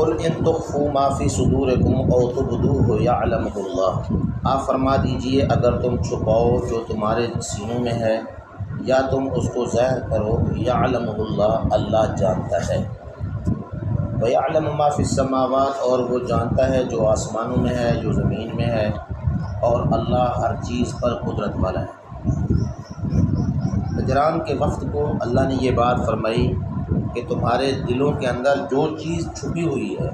قل ان تخفوا ما فی صدورکم او تبدوہ یعلمہ اللہ، آپ فرما دیجئے اگر تم چھپاؤ جو تمہارے سینوں میں ہے یا تم اس کو ظاہر کرو، یعلمہ اللہ، اللہ جانتا ہے، ویعلم ما فی السماوات، اور وہ جانتا ہے جو آسمانوں میں ہے جو زمین میں ہے، اور اللہ ہر چیز پر قدرت والا ہے۔ ہجران کے وقت کو اللہ نے یہ بات فرمائی کہ تمہارے دلوں کے اندر جو چیز چھپی ہوئی ہے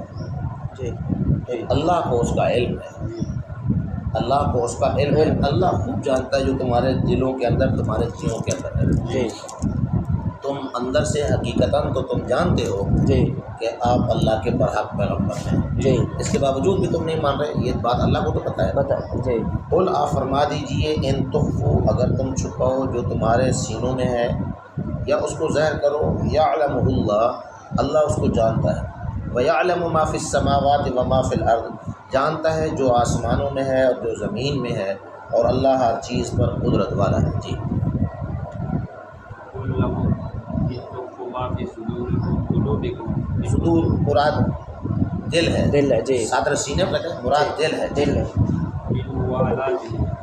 تو اللہ کو اس کا علم ہے، اللہ کو اس کا علم ہے، اللہ خوب جانتا ہے جو تمہارے دلوں کے اندر، تمہارے سینوں کے اندر ہے۔ تم اندر سے حقیقتاً تو تم جانتے ہو کہ آپ اللہ کے برحق پیغمبر ہیں، اس کے باوجود بھی تم نہیں مان رہے، یہ بات اللہ کو تو پتہ ہے۔ قل آپ فرما دیجئے ان تخفوا، اگر تم چھپاؤ جو تمہارے سینوں میں ہے یا اس کو ظاہر کرو، یعلمہ اللہ، اللہ اس کو جانتا ہے، ویعلم ما فی السماوات وما فی الارض، جانتا ہے جو آسمانوں میں ہے اور جو زمین میں ہے، اور اللہ ہر چیز پر قدرت والا ہے۔ جی صدور مراد دل ہے، جی، صدر سینے پر مراد دل ہے، دل ہے،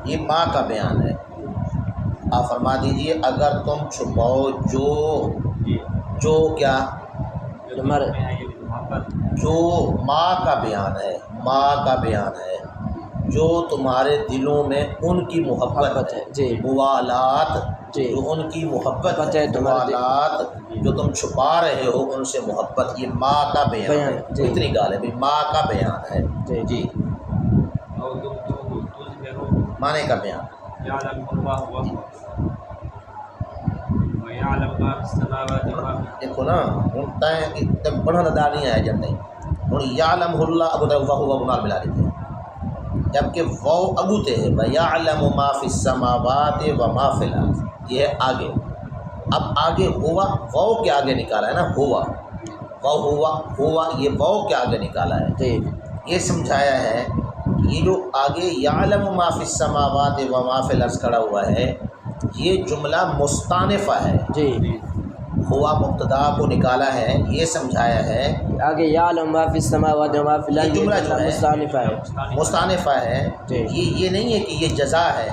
یہ ماں کا بیان ہے۔ آپ فرما دیجئے اگر تم چھپاؤ جو کیا، جو ماں کا بیان ہے، ماں کا بیان ہے، جو تمہارے دلوں میں ان کی محبت ہے، موالات، جو ان کی محبت ہے، موالات جو تم چھپا رہے ہو ان سے محبت، یہ ماں کا بیان ہے، اتنی گال ہے، ماں کا بیان ہے۔ جی معنی کا بیان، دیکھو نا ہوں پڑھنا دا نہیں آیا جب نہیں ہوں یعلم اللہ ابو تک وہ بنال ملا لیتے ہیں، جبکہ وہ ابو تے ہے ویعلم ما فی السماوات و ما فی الارض، یہ ہے آگے۔ اب آگے ہوا، وہ کے آگے نکالا ہے نا، ہوا ہوا یہ وہ کے آگے نکالا ہے، یہ سمجھایا ہے یہ جو آگے یعلم ما فی السماوات و ما فی الارض کھڑا ہوا ہے یہ جملہ مستانفہ ہے، ہوا مبتدا کو نکالا ہے، یہ سمجھایا ہے آگے یعلم ما فی السماوات و ما فی یہ الارض جملہ جو ہے مستانفہ ہے، یہ نہیں ہے کہ یہ جزا ہے،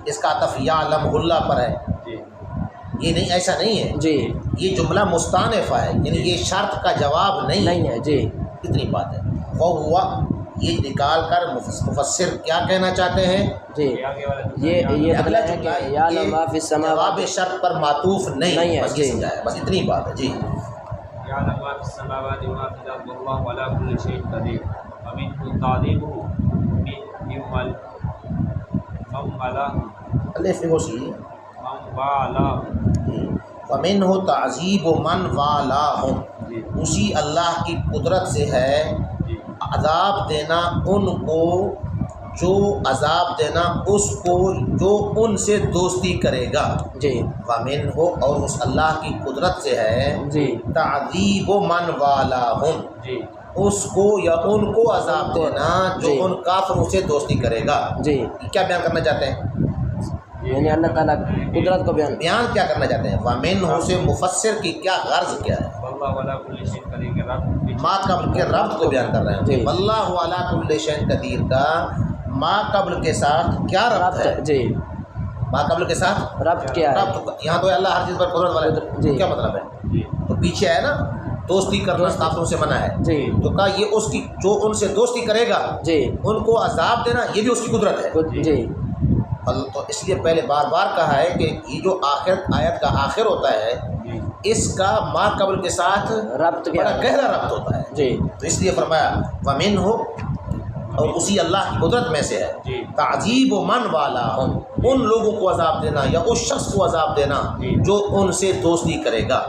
اس کا عطف یعلم اللہ پر ہے، یہ نہیں، ایسا نہیں ہے، یہ جملہ مستانفہ ہے، یعنی یہ شرط کا جواب نہیں ہے، اتنی بات ہے۔ وہ ہوا یہ نکال کر مفسر کیا کہنا چاہتے ہیں، یہ اگلا ہے جملہ کہ یعلم ما فی السماوات، جواب شرط پر معطوف نہیں ہے، بس یہ سمجھایا، بس اتنی بات ہے۔ جی يعلم ما في السماوات وما في الأرض والله على كل شيء قدير ومنه تعذيبه وَمِنْهُ تَعْذِيبُ مَنْ وَالَاهُمْ، اسی اللہ کی قدرت سے ہے عذاب دینا ان کو، جو عذاب دینا اس کو جو ان سے دوستی کرے گا۔ وَمِنْهُ، اور اس اللہ کی قدرت سے ہے تعذیب من والاہم، اس کو یا ان کو عذاب دینا جو ان کافروں سے دوستی کرے گا۔ یہ کیا بیان کرنا چاہتے ہیں، یعنی اللہ تعالیٰ قدرت کو بیان کیا کرنا چاہتے ہیں، وَمِنْهُ سے مفسر کی کیا غرض کیا ہے، ما قبل کے ربط کو بیان کر رہے ہیں۔ واللہ علی کل شیء قدیر کا ما قبل کے ساتھ کیا ربط ہے، ما قبل کے ساتھ ربط کیا ہے، یہاں تو اللہ ہر چیز پر قدرت والا ہے، کیا مطلب ہے، تو پیچھے ہے نا دوستی کرنا کافروں سے منع ہے، تو کہا یہ اس کی جو ان سے دوستی کرے گا ان کو عذاب دینا یہ بھی اس کی قدرت ہے۔ تو اس لیے پہلے بار بار کہا ہے کہ یہ جو آخر آیت کا آخر ہوتا ہے اس کا ما قبل کے ساتھ ربط بڑا گہرا ربط ہوتا ہے، تو اس لیے فرمایا وَمِنْهُ، اور اسی اللہ کی قدرت میں سے ہے تعذیب من والاہم، ان لوگوں کو عذاب دینا یا اس شخص کو عذاب دینا جو ان سے دوستی کرے گا،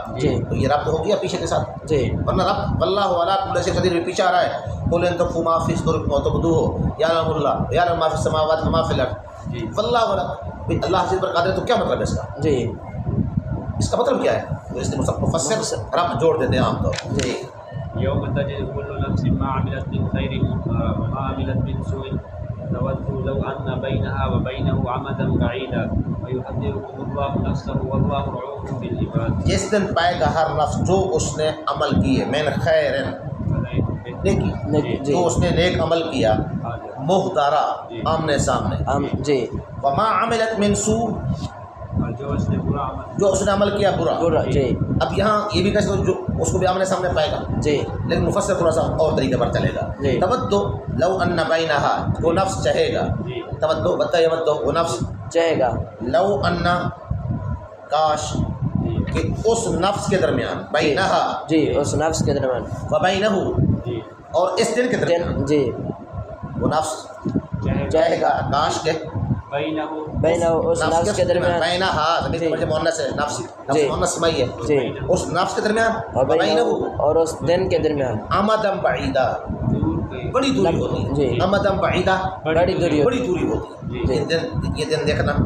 تو یہ ربط ہو گیا پیچھے کے ساتھ، ورنہ ربط واللہ علی کل شیء قدیر پیچھے آ رہا ہے، قل ان تخفوا ما فی صدورکم او تبدوہ یعلمہ اللہ یعلم ما فی السماوات وما فی الارض واللہ علی، اللہ چیز پر قادر ہے، تو کیا مطلب ہے اس کا، اس کا مطلب کیا ہے، تو اس نے مفسر ربط جوڑ دیتے ہیں عام طور پر۔ يوم تجد كل نفس ما عملت من خير وما عملت من سوء تود لو أن بينها وبينه عمدا بعيدا ويحذركم الله نفسه والله رؤوف بالعباد، جس دن پائے گا ہر نفس جو اس نے عمل کیے من خیر نیکی جی جو اس نے نیک عمل کیا محضرہ آمنے سامنے جی وما عملت من سوء اور جو اس نے برا عمل جو اس نے عمل کیا برا. برا جی اب یہاں یہ بھی کہہ جو اس کو بھی آمنے سامنے پائے گا جی لیکن مفسر تھوڑا سا اور طریقے پر چلے گا. جی. تودو لو ان بینہا وہ نفس چاہے گا جی تودو بتا یودو وہ نفس چاہے گا لو ان کاش جی کہ اس نفس کے درمیان بینہا جی اس نفس کے درمیان و بینہو جی اور اس دل کے درمیان جی وہ نفس چاہے گا کاش کے بینہ بین اس نفس کے درمیان بینہا زمین جی. کا مؤنث ہے نفس جی. مؤنث سمائی ہے جی اس نفس کے درمیان اور و بینہو اور اس دن کے درمیان امدم بعیدہ دور گئی بڑی دوری ہوتی ہے. جی. امدم بعیدہ بڑی دوری بڑی دوری ہوتی جی. ہے. یہ دن دیکھنا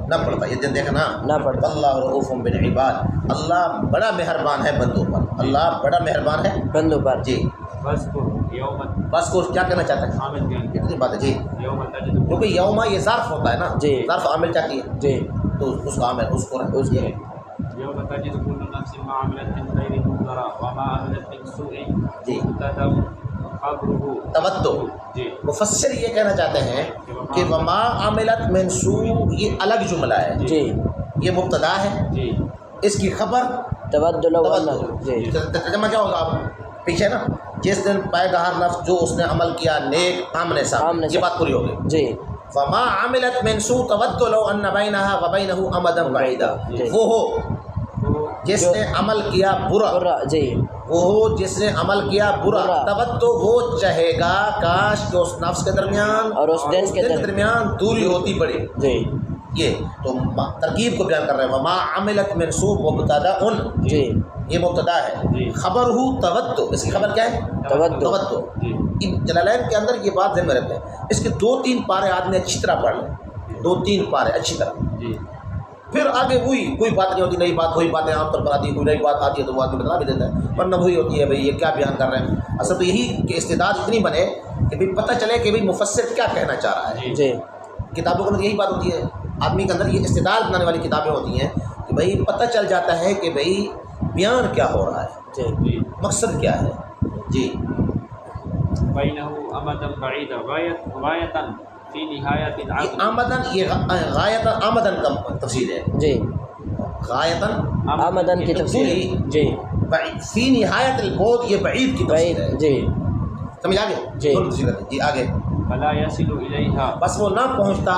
نہ پڑتا یہ دن دیکھنا نہ پڑتا. اللہ رؤوف بالعباد اللہ بڑا مہربان ہے بندوں پر اللہ بڑا مہربان ہے بندوں پر جی. بس کو یوم بس کو کیا کہنا چاہتا ہے عامل کہیں گے کتنی بات ہے جی یوم تجد کیونکہ یوما یہ ظرف ہوتا ہے نا جی. ظرف عامل چاہتی ہے جی تو اس کا عامل اس کو اس کے يوم تجد كل نفس ما عملت من خير محضرا وما عملت من سوء جی. محضرا خبره تودو جی مفسر یہ کہنا چاہتے ہیں کہ وما عملت من سوء یہ الگ جملہ ہے جی یہ مبتدا ہے جی اس کی خبر تبدل و تودو. جی ترجمہ کیا ہوگا آپ پیچھے نا جس دن پائے گا ہر نفس جو اس نے عمل کیا نیک آمنے سامنے یہ بات پوری ہو گئی. جی فما عملت من سوء تود لو ان بینہا و بینہ امدا بعیدا جی. وہ ہو تو جس نے عمل کیا برا برا جی وہ ہو جس نے عمل کیا برا برا. تود وہ چاہے گا کاش کہ اس نفس کے درمیان اور اس دن کے درمیان دوری ہوتی بڑی. جی یہ تو ترکیب کو بیان کر رہے ہیں وما عملت من سوء مبتدا جی یہ مبتدا ہے جی. خبر ہو تود اس کی خبر کیا ہے تودو جی ان جلالین کے اندر یہ بات ذہن میں رکھتے ہیں اس کے 2-3 پارے آدمی اچھی طرح پڑھ لیں 2-3 پارے اچھی طرح جی پھر آگے وہی کوئی بات نہیں ہوتی نئی بات وہی باتیں عام طور پر آتی ہے کوئی نئی بات آتی ہے تو وہ آدمی بتا بھی دیتا ہے ورنہ وہی ہوتی ہے بھئی یہ کیا بیان کر رہے ہیں. اصل تو یہی کہ استعداد اتنی بنے کہ بھئی پتہ چلے کہ بھئی مفسر کیا کہنا چاہ رہا ہے. جی کتابوں کے اندر یہی بات ہوتی ہے آدمی کے اندر یہ استعداد بنانے والی کتابیں ہوتی ہیں کہ بھئی پتہ چل جاتا ہے کہ بھئی بیان کیا ہو رہا ہے جی جی مقصد کیا ہے. جی بینہ امدا بعیدا غایتا فی نہایت یہ العدل آمدن یہ غایت آمدن کا تفسیر ہے جی غایتاً آمدن کی تفسیر جی فی نہایت البعد یہ بعید کی بعید تفسیر ہے. جی سمجھ آگے جی. جی آگے فلا يصل الیہا بس وہ نہ پہنچتا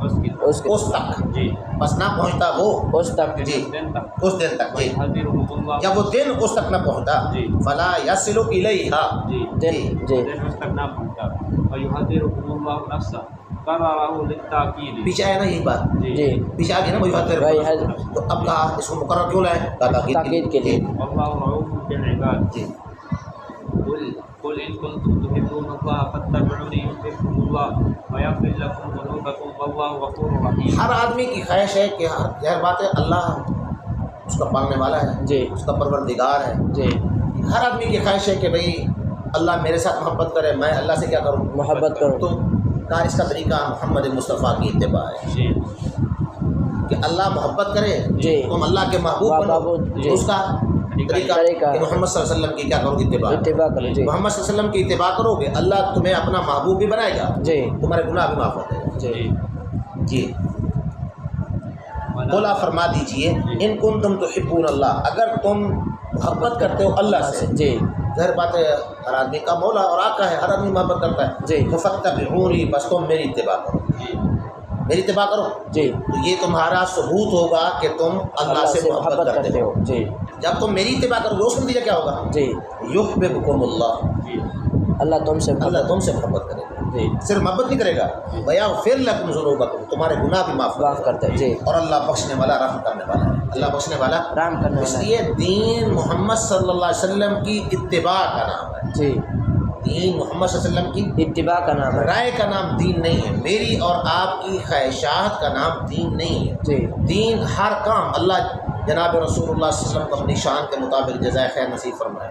اس کی اس کے اس تک جی بس نہ پہنچتا وہ اس تک جی اس دن تک اس دن تک جی وَيُحَذِّرُهُمُ اللَّهُ یا وہ دن اس تک نہ پہنچتا جی. فلا یصل الیہا جی دن جی دن اس تک نہ پہنچا وَيُحَذِّرُكُمُ اللَّهُ نَفْسَهُ قررہ للتاکید پیچھے آیا نا یہی بات جی پیچھے آگے نا وہی بات وہی ہے تو اب کہا اس کو مقرر کیوں لائے تاکید کے لیے واللہ رؤوف بالعباد جی قل ان کنتم تحبون اللہ فاتبعونی یحببکم اللہ ویغفر لکم ذنوبکم واللہ غفور رحیم. ہر آدمی کی خواہش ہے کہ ہر بات ہے اللہ اس کا پالنے والا ہے جی اس کا پروردگار ہے. جی ہر آدمی کی خواہش ہے کہ بھئی اللہ میرے ساتھ محبت کرے میں اللہ سے کیا کروں محبت کرو تو کہا اس کا طریقہ محمد مصطفیٰ کی اتباع ہے جی کہ اللہ محبت کرے جی تم اللہ کے محبوب بنو محبوب، جی. اس کا طریقہ طریقہ کہ محمد صلی اللہ علیہ وسلم کی کیا کرو اتباع اتباع کرو جی محمد صلی اللہ علیہ وسلم کی اتباع کرو گے اللہ تمہیں اپنا محبوب بھی بنائے گا جی تمہارے گناہ بھی معاف ہو جائے گا. جی جی بولا فرما دیجئے ان کنتم تحبون اللہ اگر تم محبت کرتے ہو اللہ سے جی ظاہر بات ہے ہر آدمی کا مولا اور آقا ہے ہر آدمی محبت کرتا ہے جی فاتبعونی بس تم میری اتباع کرو جی میری اتباع کرو جی تو یہ تمہارا ثبوت ہوگا کہ تم اللہ سے محبت کرتے ہو. جی جب تم میری اتباع کرو گے اس کا نتیجہ کیا ہوگا جی یحببکم اللہ جی اللہ تم سے اللہ تم سے محبت کرے گا جی صرف محبت نہیں کرے گا ویغفر لکم ذنوبکم تمہارے گناہ بھی معاف معاف کرتے ہیں جی اور اللہ بخشنے والا رحم کرنے والا ہے اللہ بخشنے والا رحم کرنے اس والا لیے دین محمد صلی اللہ علیہ وسلم کی اتباع کا نام ہے. جی دین محمد صلی اللہ علیہ وسلم کی اتباع کا نام ہے رائے کا نام دین نہیں ہے میری اور آپ کی خواہشات کا نام دین نہیں ہے. جی دین ہر کام اللہ جناب رسول اللہ صلی اللہ علیہ وسلم کو اپنی شان کے مطابق جزائے خیر نصیب فرمائے.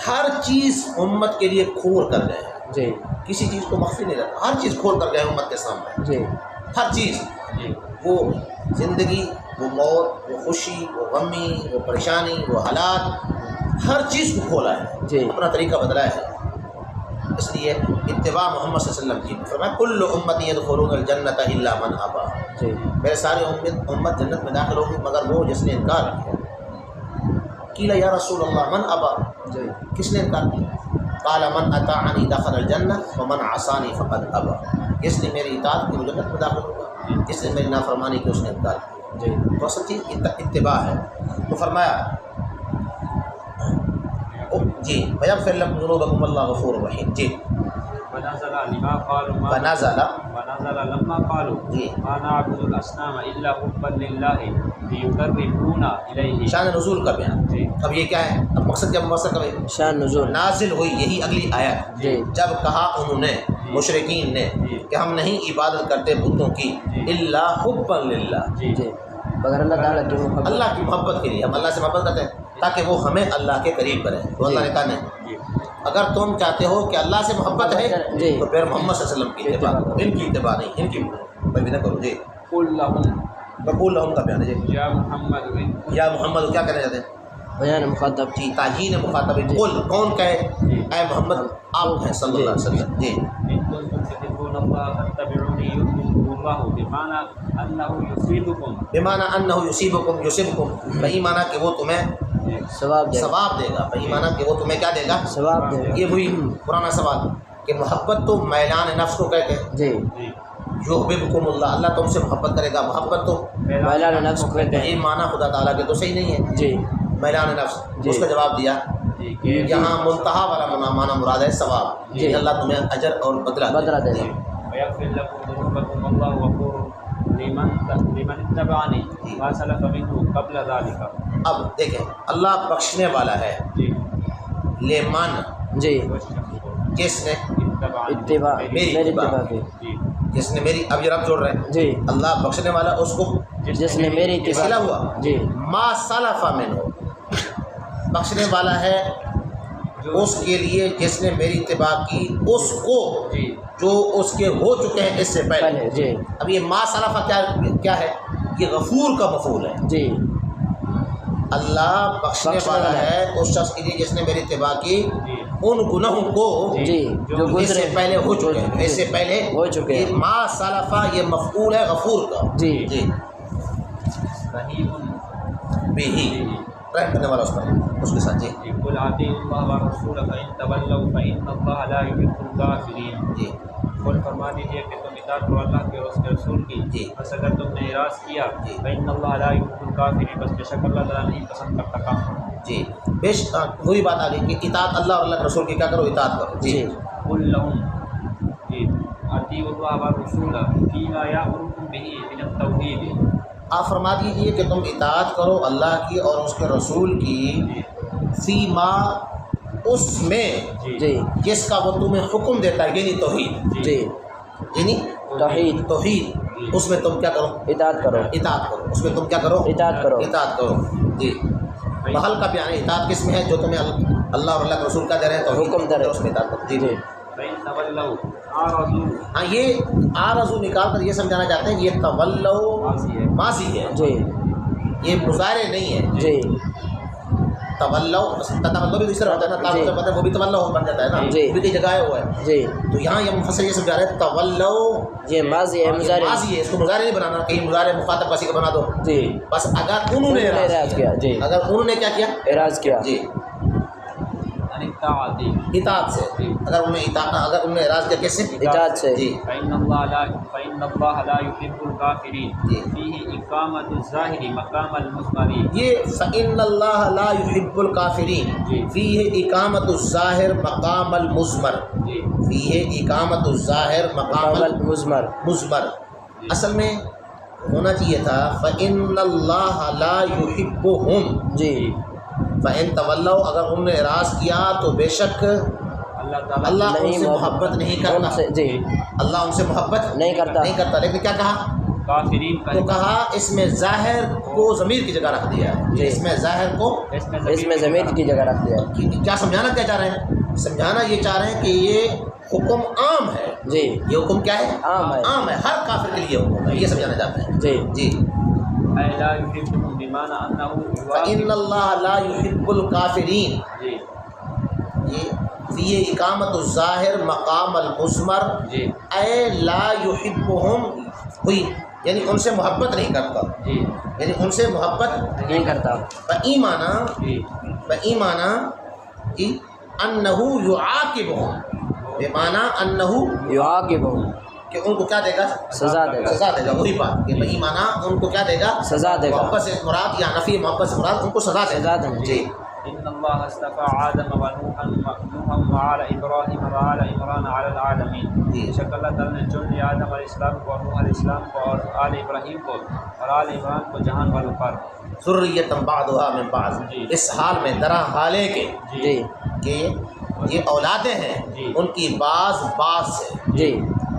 ہر چیز امت کے لیے کھول کر گئے ہیں جی کسی چیز کو مخفی نہیں رکھا ہر چیز کھول کر گئے ہیں امت کے سامنے جی ہر چیز جی وہ زندگی وہ موت وہ خوشی وہ غمی وہ پریشانی وہ حالات ہر چیز کو کھولا ہے جی اپنا طریقہ بدلا ہے. اس لیے اتباع محمد صلی اللہ علیہ وسلم کی فرمایا کل امتی یدخلون الجنت الا من ابا، جی میرے سارے امت جنت میں داخل ہوگی مگر وہ جس نے انکار کیا۔ قیل یا رسول اللہ من ابا، جی کس نے انکار کیا؟ قال من اطاعنی دخل الجنہ ومن عصانی فقد ابا، جس نے میری اطاعت کی وہ جنت میں داخل ہوگا، جس نے میری نافرمانی کی اس نے انکار کیا۔ جی تو اصل چیز اتباع ہے۔ تو فرمایا جی ویغفر لکم ذنوبکم واللہ غفور رحیم۔ جی ونزل لما قالوا ما ونزل ونزل لما قالوا جی ما نعبد الاصنام الا حبا لله ليقربونا الیہ۔ شان نزول کا بیان۔ جی اب یہ کیا ہے؟ اب مقصد کیا مفسر کا ہے؟ شان نزول، نازل ہوئی یہی اگلی آیت، جی جب کہا انہوں نے مشرکین نے کہ ہم نہیں عبادت کرتے بتوں کی الا حبا للہ، جی جی مگر اللہ تعالیٰ کی محبت، اللہ کی محبت کے لیے ہم اللہ سے محبت کرتے ہیں تاکہ وہ ہمیں اللہ کے قریب کریں۔ تو اللہ نے کہا نہیں، جی اگر تم چاہتے ہو کہ اللہ سے محبت ہے جی تو پھر محمد صلی اللہ علیہ وسلم کی اتباع کرو، ان کی اتباع نہیں، ان کی پیروی نہ کرو۔ جی قل لهم بقول لہم کا بیان ہے۔ جی یا محمد ان یا محمد کیا کہنا چاہتے ہیں؟ بیان مخاطب، جی تعیین مخاطب، قل کون کہے؟ اے محمد آپ ہیں صلی اللہ علیہ وسلم۔ جی ان کنتم تحبون اللہ فاتبعونی یحببکم اللہ بمعنی انه یصیبکم، بمعنی انہ یصیبکم یصیبکم، بہی معنی کہ وہ تمہیں ثواب دے، ثواب دے گا، بہی معنی کہ وہ تمہیں کیا دے گا؟ ثواب دے، یہ ہوئی پرانا سوال کہ محبت تو میلان نفس کو کہتے ہیں، جی جی یحببکم اللہ، اللہ تم سے محبت کرے گا، محبت تو میلان نفس کو کہتے ہیں، یہ معنی خدا تعالیٰ کے تو صحیح نہیں ہے، جی میلان نفس۔ جی۔ اس کا جواب دیا جی کہ یہاں منتہا والا معنی مراد ہے ثواب، جی۔ کہ اللہ تمہیں اجر اور بدلہ دے جی۔ گا۔ ويغفر لكم ذنوبكم والله غفور لمن اتبعني ما سلف منه قبل ذلك۔ اب دیکھیں اللہ بخشنے والا ہے، جی لیمن جی جس نے اتباع، میری میری اتباع، اتباع کی، جی جس نے میری، اب یہ رب جوڑ رہے ہیں، جی اللہ بخشنے والا اس کو جس نے میری اتباع سلا کی، ہوا، جی ما سلف منہ، بخشنے والا ہے اس کے لیے جس نے میری اتباع کی، اس کو جی جو اس کے ہو چکے ہیں اس سے پہلے۔ پہلے، جی اب یہ ما سلف کیا ہے؟ یہ غفور کا مفعول ہے، جی اللہ بخشنے والا ہے اس شخص کے لیے جس نے میری اتباع کی جی ان گناہوں کو جی جو اس گزرے سے پہلے ہو چکے ہیں، اس سے پہلے ہو چکے ہیں۔ یہ ما سلفا یہ مفعول ہے غفور کا، جی جی رحیم بھی رحم کرنے والا اس پر، اس کے ساتھ۔ جی جی قل اطیعوا اللہ والرسول فإن تولوا فإن اللہ لا يحب الکافرین۔ جی قل فرما دیجیے کہ تم اطاعت کرو اللہ کے اور اس کے رسول کی، جی بس اگر تم نے اعراض کیا جی فإن اللہ لا يحب الکافرین، بس بے شک اللہ تعالیٰ نہیں پسند کرتا کافر۔ جی وہی بات آ گئی کہ اطاعت اللہ اور اللہ کے رسول کی کیا کرو؟ اطاعت کرو۔ جی قل لهم جی اطیعوا اللہ والرسول فیما یأمرکم بہ من التوحید۔ آپ فرما دیجیے کہ تم اطاعت کرو اللہ کی اور اس کے رسول کی، فیما اس میں جی جس کا وہ تمہیں حکم دیتا ہے، یعنی توحید، جی یعنی توحید، توحید، اس میں تم کیا کرو؟ اطاعت کرو، اطاعت کرو، اس میں تم کیا کرو؟ اطاعت کرو، اطاعت کرو۔ جی محل کا بیان ہے، اطاعت کس میں ہے؟ جو تمہیں اللہ اور اللہ کے رسول کا دے رہے ہیں توحید، حکم دے رہے ہیں، اس میں اطاعت کرو۔ جی جی فإن تولوا أعرضوا ہاں یہ آرزو نکال کر یہ سمجھانا چاہتے ہیں کہ یہ تولو ماضی ہے، جی یہ مضارع نہیں ہے۔ جی تولو بھی دوسرا ہوتا ہے نا، جی۔ تاکہ مطلب وہ بھی تولو بن جاتا ہے نا، جی۔ وہ بھی کئی جگہ ہوا ہے۔ جی تو یہاں یہ مفسر یہ سمجھا رہے ہیں تولو یہ ماضی ہے، یہ مضارع، ماضی ہے، اس کو مضارع نہیں بنانا، کہیں مضارع مخاطب کسی کو بنا دو، جی بس اگر انہوں نے اعراض اعراض کیا، جی اگر انہوں نے کیا کیا؟ اعراض کیا، جی عن الطاعة اطاعت سے، اگر انہوں نے اعراض کیا کس سے؟ اطاعت سے، جی فإن الله لا يحب الكافرين جی فيه إقامة الظاهر مقام المضمر۔ یہ فإن اللہ لا يحب الکافرین جی۔ فیہ اقامت الظاہر مقام المضمر، جی فیہ اقامت الظاہر مقام مقام المضمر، المضمر، اصل میں ہونا چاہیے تھا فإن اللہ لا يحبهم، جی فإن تولوا اگر انہوں نے اعراض کیا تو بے شک اللہ تعالیٰ اللہ ان نہیں سے محبت نہیں کرتا، ان سے، جی اللہ ان سے محبت نہیں کرتا، لیکن کیا کہا؟ کافرین تو کہا اس میں ظاہر کو ضمیر کی جگہ رکھ دیا ہے، جی۔ اس میں ظاہر کو اس میں ضمیر کی جگہ رکھ دیا، کیا سمجھانا کیا چاہ رہے ہیں؟ سمجھانا یہ چاہ رہے ہیں کہ یہ حکم عام ہے، جی یہ حکم کیا ہے؟ عام ہے، عام ہے، ہر کافر کے لیے حکم ہے، یہ سمجھانا چاہتے ہیں۔ جی جی اے لا يحبهم بمعنى انه فإن اللہ لا يحب الکافرین، جی یہ فی اقامت الظاہر مقام المضمر جی اے لا یحبہم ہوئی یعنی ان سے محبت نہیں کرتا، جی یعنی ان سے محبت نہیں کرتا. ایمانہ جی بإیمانہ کہ انہو یعاقبہم، بمعنی انہو یعاقبہم، کہ ان کو کیا دے گا؟ سزا دے گا. سزا دے گا. وہی بات کہ بإیمانہ ان کو کیا دے گا؟ سزا دے گا. محبت سے مراد یا نفی محبت سے مراد ان کو سزا دے سزا گا. دے گا. جی ان اللہ اصطفى آدم ونوحا وآل ابراہیم وآل عمران علی العالمین. جی. بے شک اللہ تعالیٰ نے چن لیا آدم علیہ السلام کو اور نوح علیہ السلام کو اور آل ابراہیم کو اور آل عمران کو جہان والوں پر. ذریۃ بعضها من بعض، جی. اس حال میں درا حالے کے جی کہ یہ اولادیں ہیں جی. ان کی بعض بعض سے، جی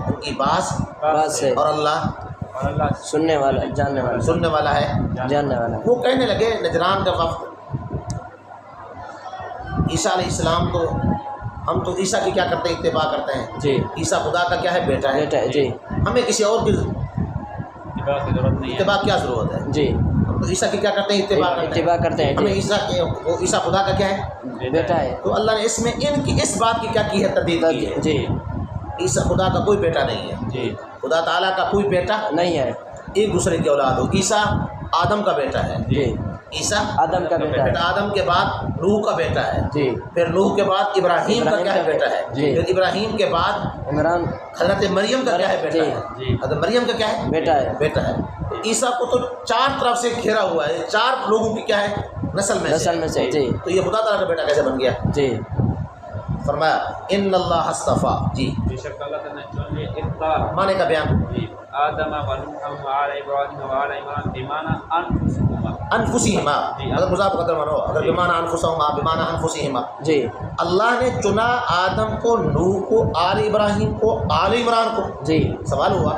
ان کی بعض بات سے، اور اللہ اور اللہ سننے والا جاننے والا سننے والا ہے. جاننے والا. وہ کہنے لگے نجران کا وقت عیسیٰ علیہ السلام تو ہم تو عیسیٰ کی کیا کرتے ہیں؟ اتباع کرتے ہیں. جی عیسیٰ خدا کا کیا ہے؟ بیٹا ہے. بیٹا ہے. جی ہمیں کسی اور کی اتباع کی ضرورت نہیں ہے. اتباع کیا ضرورت ہے؟ جی ہم تو عیسیٰ کی کیا کرتے ہیں؟ اتباع کرتے ہیں. اتباع کرتے ہیں. ہمیں جی عیسیٰ کے وہ عیسیٰ خدا کا کیا ہے؟ بیٹا ہے. تو اللہ نے اس میں ان کی اس بات کی کیا کی ہے؟ تردید کی ہے. جی عیسیٰ خدا کا کوئی بیٹا نہیں ہے. جی خدا تعالیٰ کا کوئی بیٹا نہیں ہے. ایک دوسرے کی اولاد ہو. عیسیٰ آدم کا بیٹا ہے. جی عیسیٰ آدم کا بیٹا ہے. پھر آدم کے بعد نوح کا بیٹا ہے. جی پھر نوح کے بعد ابراہیم کا کیا ہے؟ بیٹا ہے. جی. پھر ابراہیم کے بعد عمران حضرت مریم کا کیا ہے؟ بیٹا جی. ہے. جی. حضرت مریم کا کیا ہے؟ بیٹا ہے. بیٹا ہے. تو عیسیٰ کو تو چار طرف سے گھیرا ہوا ہے، چار لوگوں کی کیا ہے؟ نسل میں نسل میں سے. جی تو یہ خدا تعالیٰ کا بیٹا کیسے بن گیا؟ جی فرمایا ان اللہ اصطفیٰ. جی بے شک اللہ تعالیٰ نے چن لیا اختار معنی کا بیان جی آدم ونوحا وآل ابراہیم وآل عمران بمعنی انفسہما. انفسہما، جی. اگر مضاف قدر مانو، اگر بمعنی انفسہما بمعنی انفسہما. جی اللہ نے چنا آدم کو، نوح کو، آل ابراہیم کو، آل عمران کو. جی سوال ہوا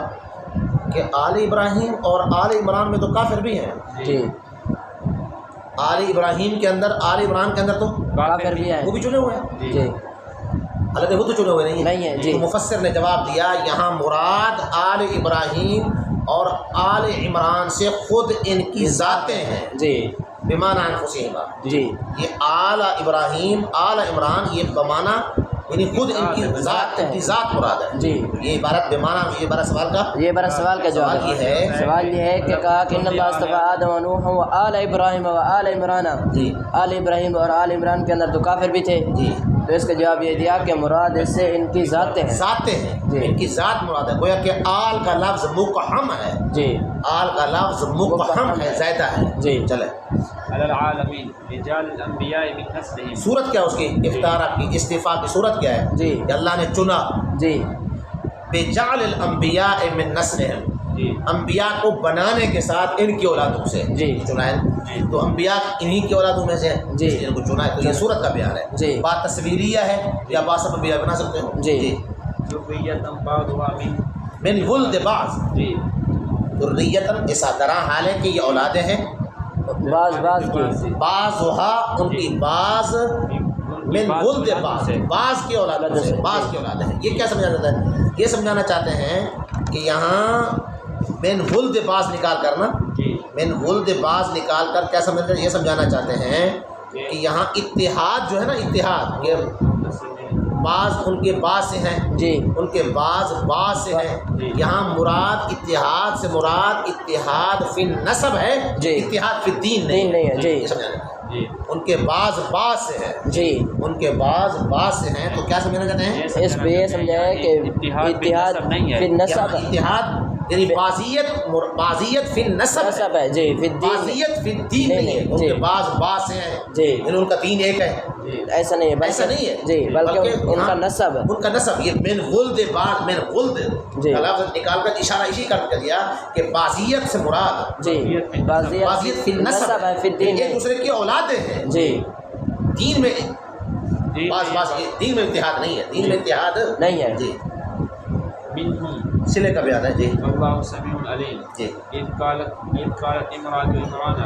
کہ آل ابراہیم اور آل عمران میں تو کافر بھی ہیں. جی آل ابراہیم کے اندر، آل عمران کے اندر تو کافر بھی ہے. وہ بھی چنے ہوئے ہیں. جی حالانکہ وہ تو چنے ہوئے نہیں ہے. جی تو مفسر نے جواب دیا یہاں مراد آل ابراہیم اور آل عمران سے خود ان کی ذاتیں ہیں. جی بمعنی انفسہما. جی یہ آل ابراہیم آل عمران یہ بمعنی یعنی خود ان کی ذات، ان کی ذات مراد ہے. جی یہ عبارت بمعنی، یہ بڑا سوال کا یہ بڑا سوال کا جواب سوال یہ ہے. سوال یہ ہے کہ کہا کہ ان اللہ اصطفیٰ آدم و نوح و آل ابراہیم و آل عمران. جی آل ابراہیم اور آل عمران کے اندر تو کافر بھی تھے. جی تو اس کا جواب یہ دیا کہ مراد اس سے ان کی ذاتیں ہیں. ذاتیں ہیں. جی. ان کی ذات مراد ہے. گویا کہ آل کا لفظ مقحم ہے. جی آل کا لفظ مقحم ہے، زائدہ ہے. جی چلے علی العالمین رجال الانبیاء من نسلہم. صورت کیا اس کی؟ اختار کی استفاء کی صورت کیا ہے؟ جی کہ اللہ نے چنا جی بجعل الانبیاء من نسلہم، جی انبیاء کو بنانے کے ساتھ ان کی اولادوں سے جی. چنا ہے. تو انبیاء انہی کی اولادوں میں سے ہیں، جی. اس لیے ان کو چنا ہے. تو یہ صورت کا بیان ہے. جی. بات تصویریہ ہے یا باسببیہ بنا سکتے ہو. جی. ذریۃ بعضها من ولد بعض، جی ذریۃ ایسا درا حال ہے کہ یہ اولادیں ہیں. بعض کی بعضها ان کی بعض من ولد بعض، بعض کی اولادوں سے، بعض کی اولادیں ہیں. یہ کیا سمجھانا چاہتے ہیں؟ یہ سمجھانا چاہتے ہیں کہ یہاں من ولد بعض نکال کر نا، جی من ولد بعض نکال کر کیا سمجھ، یہ سمجھانا چاہتے ہیں کہ یہاں اتحاد جو ہے نا، اتحاد کہ بعض ان کے بعض سے ہیں، جی ان کے بعض سے ہیں. یہاں مراد اتحاد سے مراد اتحاد فی النسب ہے، جی. اتحاد فی الدین دین نہیں ہے. یہ جی سمجھانا ہے. جی ان کے بعض سے ہیں، جی ان کے بعض سے ہیں. تو کیا سمجھنا چاہتے ہیں؟ اس پہ یہ سمجھا ہے کہ اتحاد فی النسب یہاں اتحاد یعنی بازیت فی النسب ہے، نسب ہے. جی فی الدین بازیت فی الدین نہیں ہے. ان جی. کے بعض سے ہیں، جی یعنی ان کا دین ایک ہے. ایسا نہیں ہے. ایسا نہیں ہے. جی بلکہ ان کا یہاں نسب ہے. ان کا نسب یہ من ولد بعض، من ولد جی. کا لفظ نکال کر اشارہ اسی کر دیا کہ بازیت سے مراد جی بازیت فی النسب ہے. فی الدین ایک دوسرے کی اولادیں ہیں. جی دین میں جی بعض دین میں اتحاد نہیں ہے، دین میں اتحاد نہیں ہے. جی منہم سلے کا بیان ہے. جی واللہ سمیع علیم. جی اذ قالت امرأة عمران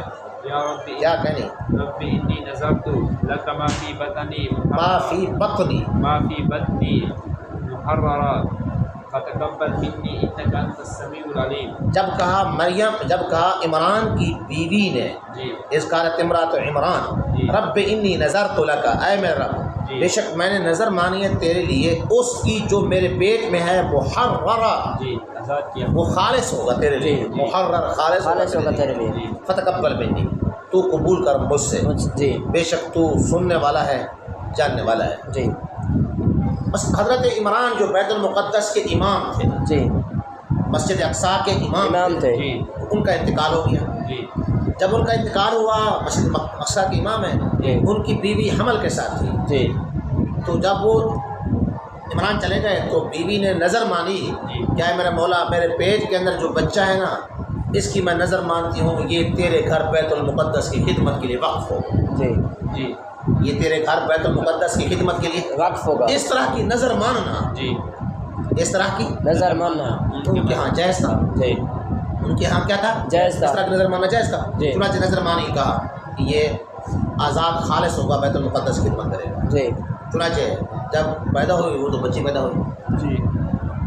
یا رب کیا کہنی؟ رب انی نذرت لک ما فی بطنی ما فی بطنی ما فی بطنی محررا فتقبل منی انک انت السمیع العلیم. جب کہا عمران کی بیوی نے، جی اس قالت امرأۃ عمران جی. رب انی نذرت لک، اے میرے رب جی بے شک میں نے نظر مانی ہے تیرے لیے اس کی جو میرے پیٹ میں ہے محررہ، جی آزاد کیا وہ خالص ہوگا تیرے لیے، جی محرر خالص ہوگا تیرے لیے، جی فتقبل منی، تو قبول کر مجھ سے، جی بے شک تو سننے والا ہے جاننے والا ہے۔ جی بس حضرت عمران جو بیت المقدس کے امام تھے، جی مسجد اقصیٰ کے امام تھے، جی ان کا انتقال ہو گیا۔ جی جب ان کا انتقال ہوا، مسجد اقصیٰ کے امام ہیں، جی ان کی بیوی حمل کے ساتھ تھی، جی تو جب وہ عمران چلے گئے تو بیوی نے نظر مانی، کیا ہے میرا مولا، میرے پیٹ کے اندر جو بچہ ہے نا، اس کی میں نظر مانتی ہوں یہ تیرے گھر بیت المقدس کی خدمت کے لیے وقف ہو، جی جی یہ تیرے گھر بیت المقدس کی خدمت کے لیے وقف ہوگا، اس طرح کی نظر ماننا، جی اس طرح کی نظر ماننا ان کے ہاں جائز تھا، جی ان کے ہاں کیا تھا، جائز اس تھا، طرح کی نظر ماننا جائز تھا۔ جی چنانچہ نظر مانی کہا کہ یہ آزاد خالص ہوگا، بیت المقدس کی خدمت کرے گا۔ جی چنانچہ جب پیدا ہوئی، وہ تو بچی پیدا ہوئی، جی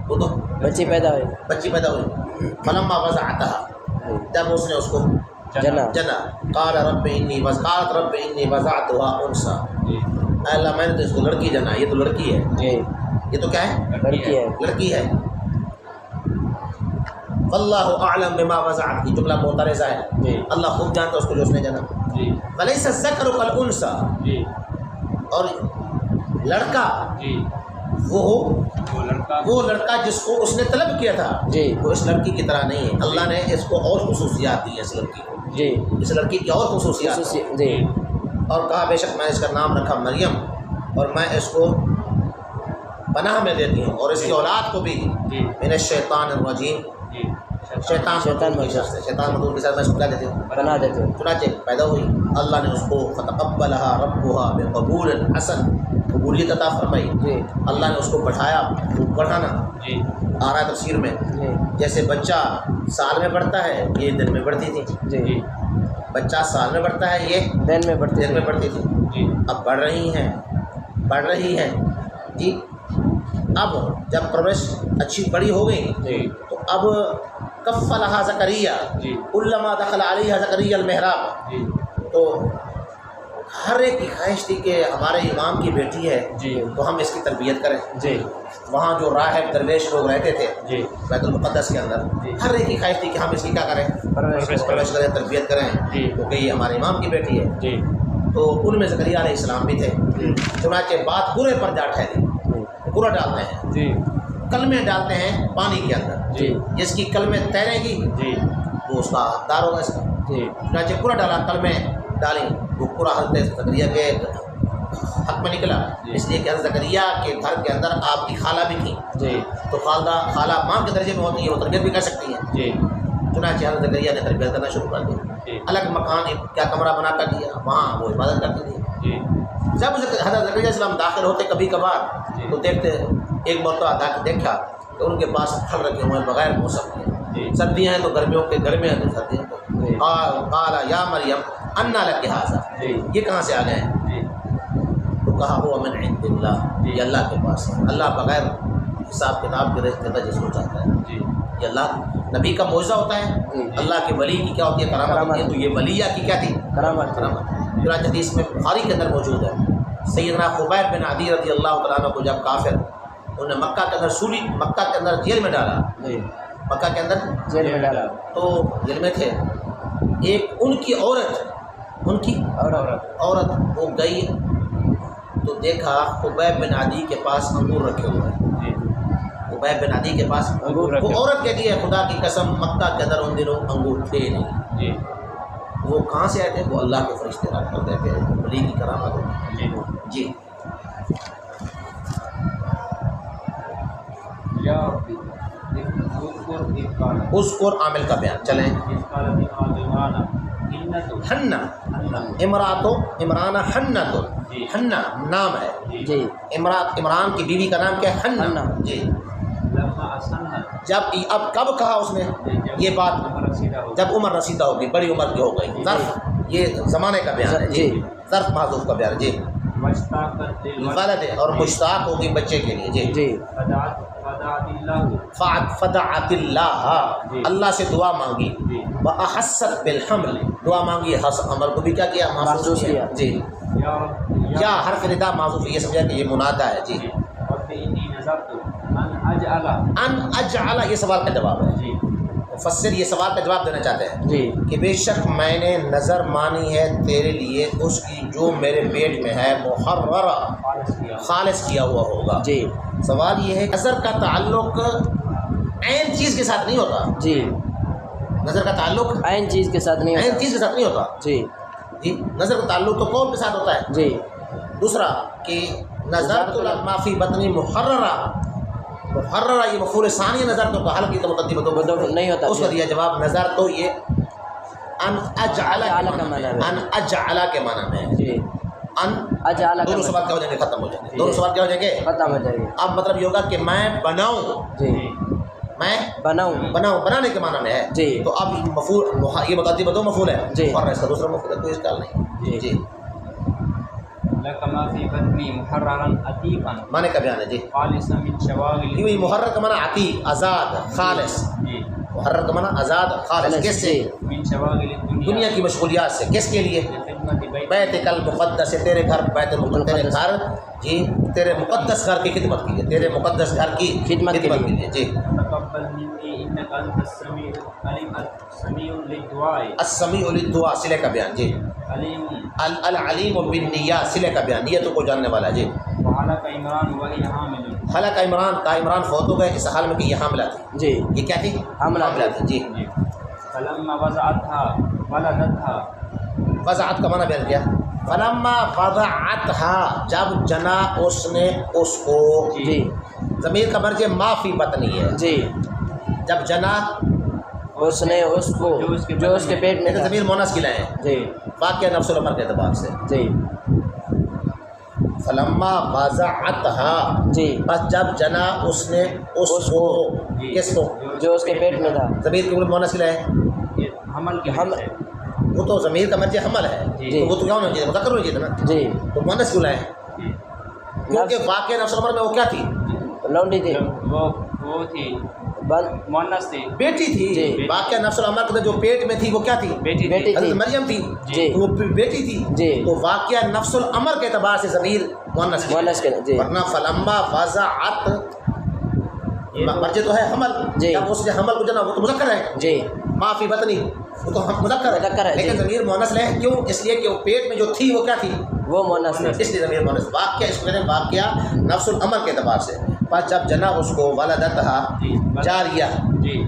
وہ تو بچی پیدا ہوئی، بچی پیدا ہوئی، فلما وضعتها، جب اس نے اس کو جنا جنا، قالت رب انی وضعتها انثى، جی اے اللہ میں نے تو اس کو لڑکی جنا، یہ تو لڑکی ہے، جی یہ تو کیا ہے، لڑکی ہے، لڑکی ہے۔ واللہ اعلم بما وضعت، یہ جملہ معترضہ ہے، جی اللہ خوب جانتا ہے اس کو جو اس نے جنا۔ جی ولیس الذکر کالانثی، جی اور لڑکا جی وہ لڑکا جس کو اس نے طلب کیا تھا، جی وہ اس لڑکی کی طرح نہیں ہے، اللہ نے اس کو اور خصوصیات دی ہیں، اس لڑکی کو، جی اس لڑکی کی اور خصوصیات ہیں۔ جی اور کہا بے شک میں نے اس کا نام رکھا مریم، اور میں اس کو پناہ میں دیتی ہوں، اور اس کی اولاد کو بھی جی من الشیطان الرجیم، جی شیطان مدعو کی شخص سے، شیطان مدعو کے ساتھ میں اس کو کیا دیتی ہوں، بنا دیتے ہو، چنانچہ پیدا ہوئی، اللہ نے اس کو فتقبلها ربها بقبول حسن، قبولیت عطا فرمائی، جی اللہ نے اس کو بڑھایا، خوب بڑھانا جی آ رہا ہے تفسیر میں، جی جیسے بچہ سال میں بڑھتا ہے یہ دن میں بڑھتی تھی، جی بچہ سال میں بڑھتا ہے یہ دن میں پڑھتے دن میں بڑھتی تھی، جی اب بڑھ رہی ہیں جی۔ اب جب پرورش اچھی بڑی ہو گئی جی تو اب کفلھا زکریا، جی کلما دخل علیہ زکریا المحراب، جی تو ہر ایک کی خواہش تھی کہ ہمارے امام کی بیٹی ہے جی تو ہم اس کی تربیت کریں۔ جی وہاں جو راہب درویش لوگ رہتے تھے جی بیت المقدس کے اندر، ہر ایک کی خواہش تھی کہ ہم اس کی کیا کریں، پرورش کریں، تربیت کریں، جی کیونکہ یہ ہمارے امام کی بیٹی ہے۔ جی تو ان میں زکریا علیہ السلام بھی تھے، چنانچہ بات پورے پر جا ٹھہری، پورا ڈالتے ہیں، جی کلمے ڈالتے ہیں پانی کے اندر، جی جس کی کلمے تیریں گی جی وہ اس کا حقدار ہوگا اس کا۔ جی چنانچہ پورا ڈالا، کلمے ڈالیں، وہ پورا حضرت زکریا کے حق میں نکلا، اس لیے کہ حضرت زکریا کے گھر کے اندر آپ کی خالہ بھی تھی، جی تو خالہ ماں کے درجے میں ہوتی ہے، وہ تربیت بھی کر سکتی ہیں۔ جی چنانچہ حضرت زکریا نے تربیت کرنا شروع کر دی، جی الگ مکان کیا کمرہ بنا کر دیا، وہاں وہ عبادت کرتی تھی۔ جی جب حضرت زکریا علیہ السلام داخل ہوتے کبھی کبھار تو دیکھتے، ایک مرتبہ دیکھا کہ ان کے پاس پھل رکھے ہوئے ہیں بغیر موسم کے، سردیاں ہیں تو گرمیوں کے، گرمیاں ہیں تو سردیاں تو قال یا مریم انا لک ھذا، یہ کہاں سے آ گئے ہیں؟ تو کہا وہ من عند اللہ، یہ اللہ کے پاس ہے، اللہ بغیر حساب کتاب کے رزق دیتا جس کو چاہتا ہے، یہ اللہ نبی کا معجزہ ہوتا ہے، اللہ کے ولی کی کیا ہوتی ہے، کرامت ہوتی ہے، تو یہ ولیہ کی کیا تھی، کرامت قرآن حدیث میں بخاری کے اندر موجود ہے۔ سیدنا خبیب بن عدی رضی اللہ تعالیٰ عنہ کو جب کافر انہوں نے مکہ کے اندر مکہ کے اندر جیل میں ڈالا، مکہ کے اندر جیل میں ڈالا، تو جیل میں تھے، ایک ان کی عورت وہ گئی تو دیکھا خبیب بن عدی کے پاس انگور رکھے ہوئے ہیں، خبیب بن عدی کے پاس انگور رکھے، وہ عورت کہتی ہے خدا کی قسم مکہ کے اندر ان دنوں انگور تھے نہیں، وہ کہاں سے آئے تھے، وہ اللہ کے فرشتے رکھ کر دیتے ہیں، ولی کی کرامت ہوتی ہے۔ جی اذکر عامل کا بیان چلیں، حنا عمران حنۃ، حنا نام ہے، جی عمران کی بیوی کا نام کیا ہے، حنا، جی۔ جب اب کب کہا اس نے یہ بات، جب عمر رسیدہ ہوگی، بڑی عمر کی ہو گئی، ظرف یہ زمانے کا بیان ہے، جی ظرف محذوف کا بیان ہے، جی ولد اور مشتاق ہوگی بچے کے لیے، جی فدعت اللہ، اللہ سے دعا مانگی، وأحست بالحمل، دعا مانگی، حمل کو بھی کیا کیا، محسوس کیا، جی یا حرف ندا معذوف ہے، یہ سمجھا کہ یہ منادا ہے. جی رب انی نذرت ان اجعل یہ سوال کا جواب ہے. جی مفسر یہ سوال کا جواب دینا چاہتے ہیں جی کہ بے شک میں نے نظر مانی ہے تیرے لیے اس کی جو میرے پیٹ میں ہے محررہ خالص کیا ہوا ہوگا. جی سوال یہ ہے نظر کا تعلق عین چیز کے ساتھ نہیں ہوتا. جی نظر کا تعلق عین چیز کے ساتھ نہیں عین ہوتا. چیز کے ساتھ نہیں ہوتا. جی جی نظر کا تعلق تو قول کے ساتھ ہوتا ہے. جی دوسرا کہ نظر تو معافی بطنی محررہ یہ مفعول ثانی نظر تو حل کی تو مقدمہ تو نہیں ہوتا. اس کا دیا جواب نظر تو یہ ان اجعل کا معنی ہے. ان اجعل کے معنی میں ہے. جی ان اجعل دونوں سوال کیا ہو جائیں گے ختم ہو جائیں گے. دونوں سوال کیا ہو جائیں گے ختم ہو جائے گی. اب مطلب یہ ہوگا کہ میں بناؤں. جی میں بناؤں. بنانے کے معنی میں ہے. جی تو اب مفعول یہ مقدمہ دو مفعول ہے جی. اور اس کا دوسرا مفعول ہے کوئی اشکال نہیں. جی لکما فی بطنی محررا عتیقا معنی کا بیان ہے. جی خالصا من شواغل. یہ محرر کا معنی عتیق آزاد خالص. جی محرر کا معنی آزاد خالص. کس سے؟ من شواغل دنیا کی مشغولیات سے. کس کے لیے؟ خدمت بیت کل مقدس ہے تیرے گھر بیت المقدس تیرے گھر. جی تیرے مقدس گھر کی خدمت کے لیے تیرے مقدس گھر کی خدمت کے لیے. جی تقبل منی انک انت السمیع العلیم السمیع للدعاء. السمیع للدعاء صلے کا بیان. جی علیم العلیم بالنیات صلے کا بیان نیتوں کو جاننے والا. جی وحلق عمران وہی حامل. حلق عمران فوت ہو گئے اس حال میں کہ یہ حاملہ تھی. جی یہ کیا تھی؟ حاملہ تھی. جی فلما وضعتها ولدتها. وضعت کا معنی بیان کیا. فلما وضعتها جب جنا اس نے اس کو. جی ضمیر کا مرجع ما فی بطنی ہے. جی جب جنا اس نے اس کو جو اس کے پیٹ میں لیکن تھا. ضمیر مونس کی لائیں جی واقعہ نفس الامر کے اعتبار سے. جی فلما وضعتها جی بس جب جنا اس نے اس کو. کس کو؟ جو اس کے پیٹ میں تھا. ضمیر کی مونس کی لائیں یہ حمل کی ہم وہ تو ضمیر کا مرجع حمل ہے. جی. تو وہ تو کیا ہونا چاہیے مذکر ہونا چاہیے نا. جی تو مونس کیوں لائیں؟ کیونکہ واقعہ نفس الامر میں وہ کیا تھی؟ لونڈی تھی. وہ تھی بند مؤنث تھی. بیٹی تھی. جی. واقعہ نفس الامر کے جو پیٹ میں تھی وہ کیا تھی؟ بیٹی بیٹی حضرت تھی. مریم تھی. جی. تو وہ بیٹی تھی. جی. تو واقعہ نفس الامر کے اعتبار سے ضمیر مؤنث کی. مؤنث کے. جی ورنہ فلما وضعت مرجع تو ہے حمل. جی. جب اس نے حمل کو جنا وہ تو مذکر ہے. جی ما فی بطنی وہ تو مذکر ہے. لیکن ضمیر مؤنث لے کیوں؟ اس لیے کہ وہ پیٹ میں جو تھی وہ کیا تھی؟ وہ مونس نے. اس لیے ضمیر مؤنث. واقعہ اس میں واقعہ نفس الامر کے اعتبار سے. بس جب جنا اس کو ولدتها جاریہ. جی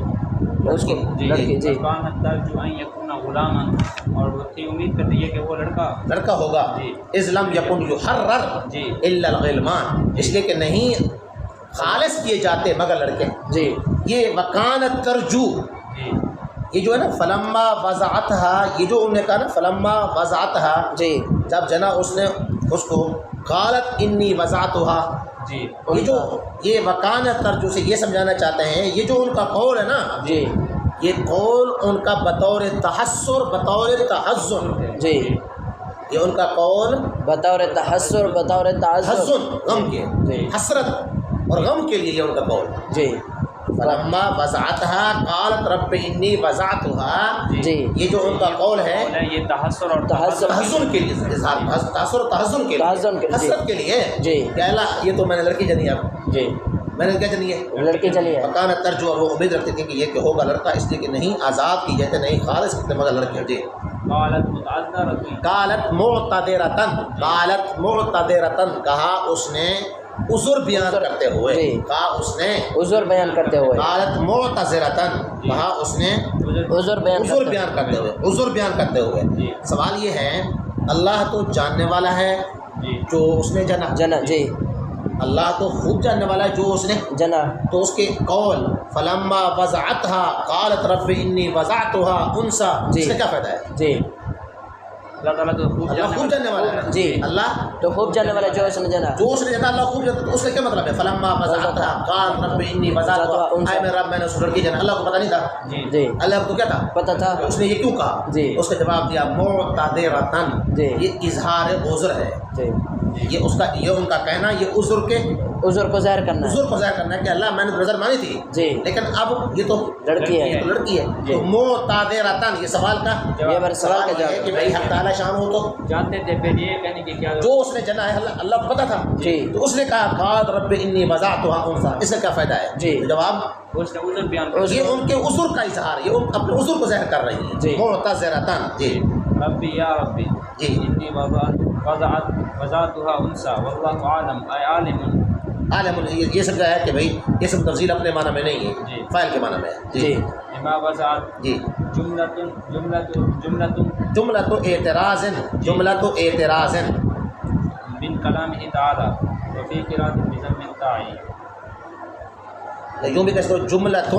اس کی لڑکی. جی کانت ترجو ان یکون غلاما اور وہ تھی امید کرتی ہے کہ وہ لڑکا ہوگا. جی. اذ لم یکن یحرر جی الا الغلمان اس لیے کہ نہیں خالص کیے جاتے مگر لڑکے. جی یہ وکانت ترجو جی یہ جو ہے نا فلما وضعتها یہ جو انہوں نے کہا نا فلما وضعتها جی جب جنا اس نے اس کو قالت انی وضعتها. جی یہ جو یہ وکانت ترجو سے یہ سمجھانا چاہتے ہیں یہ جو ان کا قول ہے نا جی یہ قول ان کا بطور تحسر بطور تحزن. جی یہ ان کا قول بطور تحسر بطور تعزن حزن غم کے جی حسرت اور غم کے لیے یہ ان کا قول. جی فلما وضعتها قالت رب انی وضعتها. جی یہ جو ان کا قول ہے یہ تحسر اور تحزن کے لیے اظہار تحسر و تحزن کے تحزن کے لیے لیے. حسرت کے لیے. جی کہ اللہ یہ تو میں نے لڑکی جنی ہے. اب جی میں نے کیا جنی ہے لڑکی جلی ہے. مکان ترجو اور وہ امید رکھتے تھے کہ یہ کہ ہوگا لڑکا اس لیے کہ نہیں آزاد کی جاتے نہیں خالص کتنے مگر لڑکے. جی قالت متعذرۃ قالت معتذرتن قالت معتذرتن کہا اس نے عذر بیان کرتے ہوئے. جی. کہا اس نے عذر بیان کرتے ہوئے. قالت معتذرتن کہا اس نے عذر بیان عذر بیان کرتے ہوئے. عذر بیان کرتے ہوئے. جی. سوال یہ ہے اللہ تو جاننے والا ہے جی جو اس نے جنا. جنا. جی اللہ تو خوب جاننے والا ہے جو اس نے جنا. تو اس کے قول فلما وضعتها قالت رب انی وضعتها انثى جی. اس کا کیا فائدہ ہے؟ جی اللہ تعالیٰ تو خوب اللہ خوب جاننے والا ہے. جی. اللہ تو خوب جاننے والا جو اس نے جنا. جو اس نے جنا اللہ خوب جانتا. تو اس کا کیا مطلب ہے فلما وضعتها قالت رب انی وضعتها اے میرے رب میں نے اس لڑکی جنا. اللہ کو پتہ نہیں تھا. جی جی اللہ کو کیا تھا پتہ تھا. اس نے یہ کیوں کہا. جی. اس کا جواب دیا معتذرتن جی. یہ اظہار عذر ہے. جی یہ اس کا یہ ان کا کہنا یہ عذر کے عذر کو ظاہر کرنا ہے. عذر کو ظاہر کرنا ہے کہ اللہ میں نے نظر مانی تھی جی لیکن اب یہ تو لڑکی ہے. یہ تو لڑکی ہے. تو معتذرتاً یہ سوال کا یہ بر سوال کا یہ ہے جواب کہ بھائی حق تعالیٰ شان ہو تو جانتے تھے پھر یہ کہنے کی کیا جو اس نے جنا ہے اللہ کو پتا تھا جی تو اس نے کہا قال رب انی وضعتها انثى. اس کا کیا فائدہ ہے؟ جی اس جواب نے عذر بیان کر یہ ان کے عذر کا اظہار یہ ان اپنے عذر کو ظاہر کر رہی ہیں. جی. معتذرتاً جی ربی یا ربی جی انی وضعتها انثى واللہ عالم اے عالم. عالم یہ سب ہے کہ بھائی یہ سب تفصیل اپنے معنی میں نہیں ہے جی. فاعل کے معنی میں ہے. جی بما وضعت جی جملۃ جملۃ اعتراض جملۃ اعتراض من کلامہ تعالی وفی قراءۃ بضم التاء. یوں بھی کہتے ہو جملۃ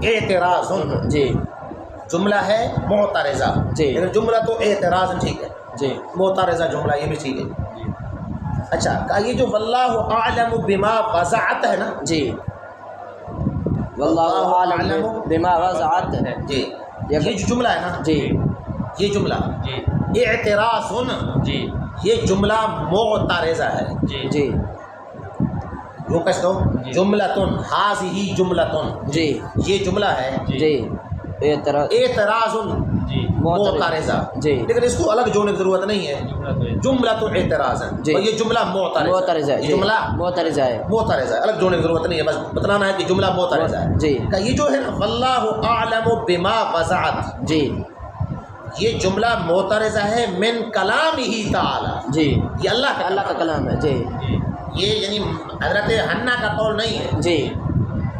اعتراض جی جملہ ہے معترضہ جی. لیکن جملہ تو اعتراض ٹھیک ہے جی معترضہ جملہ یہ بھی ٹھیک ہے. اچھا کہا یہ جو واللہ اعلم بما وضعت ہے نا جی واللہ عالم بما وضعت جی یہ جو جملہ ہے نا جی یہ جملہ جی اعتراض جی یہ جملہ معترضہ ہے. جی جی یوں کہتے ہو جی. جملتن حاضی جملتن جی یہ جملہ ہے جی اعتراض اعتراض جی معترضہ جی لیکن اس کو الگ جوڑنے کی ضرورت نہیں ہے. جملہ تو جملہ تو اعتراض جی. اور یہ جملہ معترضہ معترض ہے. یہ جملہ معترض ہے. معترضہ ہے الگ جوڑنے کی ضرورت نہیں ہے بس بتلانا ہے کہ جملہ معترضہ ہے. جی کہ یہ جو ہے نا واللہ اعلم بما وضعت جی یہ جملہ معترضہ ہے من کلامہ تعالی. جی یہ اللہ کا کلام ہے. جی یہ یعنی حضرت حنا کا قول نہیں ہے. جی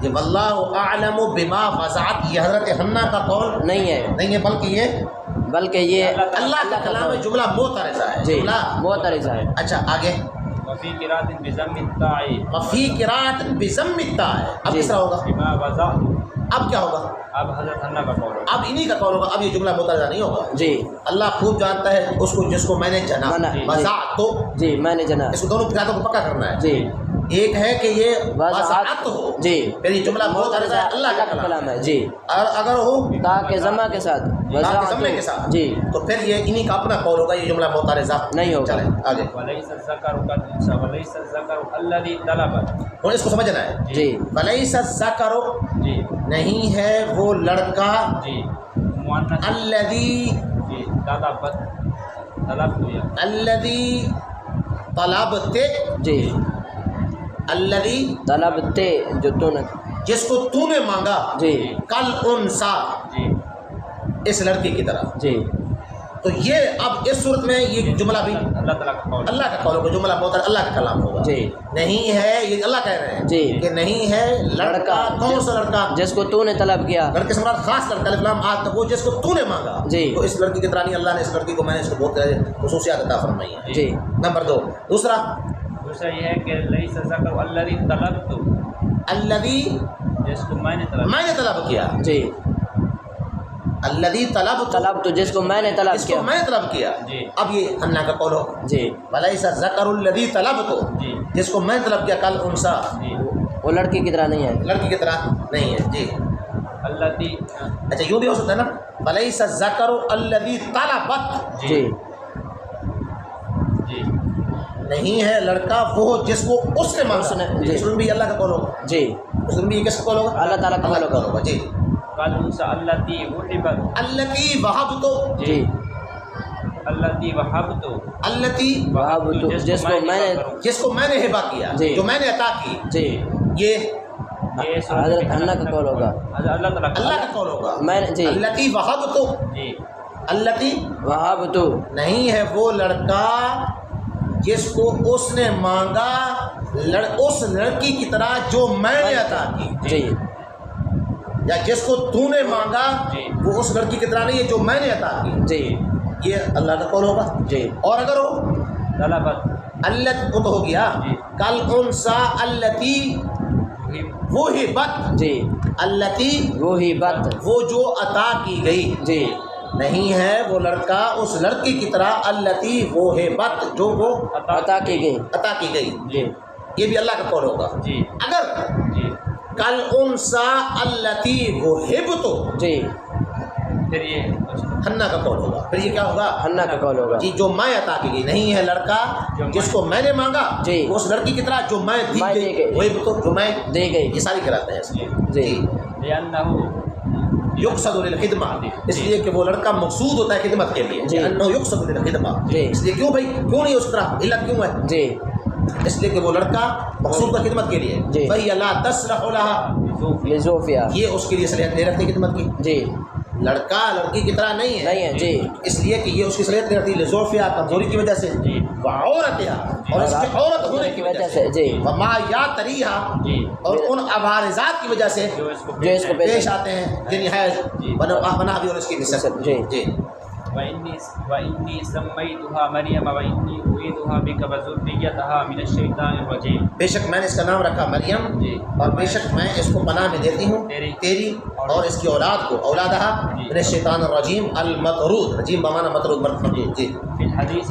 یہ واللہ اعلم بما وضعت یہ حضرت حنا کا قول نہیں ہے نہیں ہے بلکہ یہ بلکہ یہ اللہ کا کلام ہے. جملہ معترضہ ہے. جی جملہ معترض ہے. اچھا آگے وفی قراءۃ بضم التاء وفی قراءۃ بضم التاء ہے. اب جی. کس طرح ہوگا؟ بما وضعت. اب کیا ہوگا؟ اب حضرت حنا کا قول ہے. اب انہی کا قول ہوگا. اب یہ جملہ معترضہ نہیں ہوگا. جی اللہ خوب جانتا ہے اس کو جس کو میں نے جنا منا. وضعت تو جی میں نے جنا. اس کو دونوں قراءتوں کو پکا کرنا ہے. جی ایک ہے کہ یہ وضعت وضعت ہو جی پھر یہ جملہ معترضہ ہے اللہ کا کلام ہے. جی اور اگر ہو تاکہ زمہ کے ساتھ وضاحت ضمے کے ساتھ جی تو پھر یہ انہی کا اپنا قول ہوگا. یہ جملہ معترضہ نہیں ہوگا. چلیں آگے. ولیس الذکر کالانثی ولیس الذکر الذی طلبت. اور اس کو سمجھنا ہے. جی ولیس الذکر جی نہیں ہے وہ لڑکا جی مؤنث الذی جی طلبت طلب یا الذی طلبت جی الذی طلبتے جو تو نے جس کو تو نے مانگا جی کل انسا جی اس لڑکی کی طرح. جی تو یہ اب اس صورت میں یہ جملہ بھی اللہ تعالیٰ کا قول ہے. اللہ کا قول ہوگا. جملہ معترض اللہ کا کلام ہوگا. جی نہیں ہے یہ اللہ کہہ رہے ہیں جی کہ نہیں ہے لڑکا. کون سا لڑکا؟ جس کو تو نے طلب کیا. لڑکے سے مراد خاص لڑکا الف لام آج تک وہ جس کو تو نے مانگا. جی تو اس لڑکی کی طرح نہیں اللہ نے اس لڑکی کو میں نے اس کو بہت خصوصیات عطا فرمائی ہیں. جی نمبر 2 دوسرا دوسرا یہ ہے کہ لیس الذکر الذی طلبت الذی جس کو میں نے طلب میں نے طلب کیا. جی الذی طلب تو جس کو میں نے طلب اس کو کیا. میں نے طلب کیا. جی اب یہ اللہ کا قول ہوگا. جی ولیس الذکر الذی طلبت جی جس کو میں نے طلب کیا کل انسا جی وہ لڑکی کی طرح نہیں ہے. لڑکی کی طرح نہیں ہے. جی الذی اچھا یوں بھی ہو سکتا ہے نا ولیس الذکر الذی طلبت جی جی نہیں ہے لڑکا وہ جس کو اس نے اس نے مانگا. جی اس میں بھی اللہ کا قول ہوگا. جی اس میں بھی یہ کس کا قول ہوگا؟ اللہ تعالیٰ کا قول ہوگا. ہوگا. جی قال انسا الذی وهبت التی وہب تو جی الذی وهبت التی وہاب تو جس کو میں نے جس کو میں نے ہبا کیا جی. جو میں نے عطا کی جی یہ حضرت حنا کا قول ہوگا. اللہ تعالیٰ اللہ کا قول ہوگا. میں نے جی التی وہب تو جی التی وہاب تو نہیں ہے وہ لڑکا جس کو اس نے مانگا اس لڑکی کی طرح جو میں نے عطا کی. جی یا جس کو تو نے مانگا جی. وہ اس لڑکی کی طرح نہیں ہے جو میں نے عطا کی. جی یہ اللہ کا قول ہوگا. جی اور اگر ہو طلبت اللہ وہ تو ہو گیا جی. کل انسا التی وہی بت جی التی وہی بات وہ جو عطا کی گئی. جی نہیں ہے وہ لڑکا اس لڑکی کی طرح التی وہ ہے بت جو وہ عطا کی گئی. عطا کی گئی. جی یہ بھی اللہ کا قول ہوگا. جی اگر جی کل انسا التی وہ ہب تو جی پھر یہ ہنہ کا قول ہوگا، پھر یہ کیا ہوگا؟ ہنہ کا قول ہوگا جی جو میں عطا کی گئی، نہیں ہے لڑکا جس کو میں نے مانگا جی اس لڑکی کی طرح جو میں دی میں دی گئی گئی، وہی تو جو میں دی گئی، یہ ساری کراتے ہیں اس میں جی لأنه یقصد للخدمہ، اس لیے کہ وہ لڑکا مقصود ہوتا ہے خدمت کے لیے، جی لأنه یقصد للخدمہ، جی اس لیے کیوں بھائی کیوں نہیں اس طرح علت کیوں ہے؟ جی اس لیے کہ وہ لڑکا مقصود کا خدمت کے لیے، جی فهي لا تصلح لها، لزوفیا، یہ اس کے لیے صلاحیت نہیں رکھتی خدمت کی، جی لڑکا لڑکی کی طرح نہیں ہے، نہیں ہے، جی اس لیے کہ یہ اس کی صلاحیت نہیں رکھتی لزوفیا، کمزوری کی وجہ سے، جی وعورتها، اور اس کی عورت ہونے کی وجہ سے، جی وما یاتریہا، جی اور ان عوارضات کی وجہ سے جو اس کو جو اس کو پیش آتے ہیں، یعنی حیض جی بنا بھی اور اس کی نسب، جی جی وإني سميتها مريم وإني أعيذها بك وذريتها من الشيطان الرجيم، بے شک میں نے اس کا نام رکھا مریم، جی اور بے شک میں اس کو پناہ میں دیتی ہوں تیری اور اس کی اولاد کو، اولادہا من الشیطان الرجیم المطرود، رجیم بمعنی مطرود مردود، جی في الحديث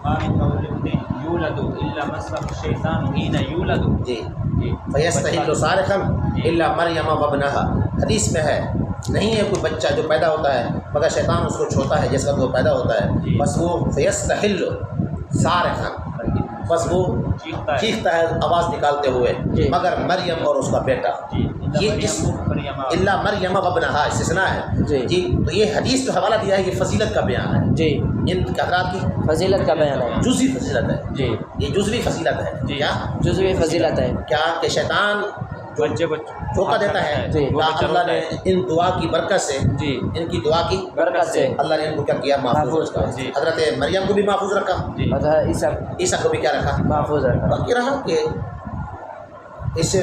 ما من مولود يولد إلا مسه الشيطان حين يولد، جی جی فیستحل صارخا الا مریم وابنها، حدیث میں ہے نہیں ہے کوئی بچہ جو پیدا ہوتا ہے مگر شیطان اس کو چھوتا ہے جس وقت وہ پیدا ہوتا ہے، بس وہ فیستحل صارخا، بس وہ چیختا ہے آواز نکالتے ہوئے، مگر مریم اور اس کا بیٹا، یہ اس الا مریم وابنها استثناء ہے، جی تو یہ حدیث جو حوالہ دیا ہے یہ فضیلت کا بیان ہے، جی ان حضرات کی فضیلت کا بیان ہے، جزوی فضیلت ہے، جی یہ جزوی فضیلت ہے، کیا جزوی فضیلت ہے، کیا کہ شیطان بچے دھوکہ دیتا ہے، جی اللہ نے ان دعا کی برکت سے، جی ان کی دعا کی برکت سے اللہ نے ان کو کیا کیا؟ محفوظ رکھا، جی حضرت مریم کو بھی محفوظ رکھا، جی عیسیٰ عیسیٰ کو بھی کیا رکھا؟ محفوظ رکھا، باقی رہا کہ اس سے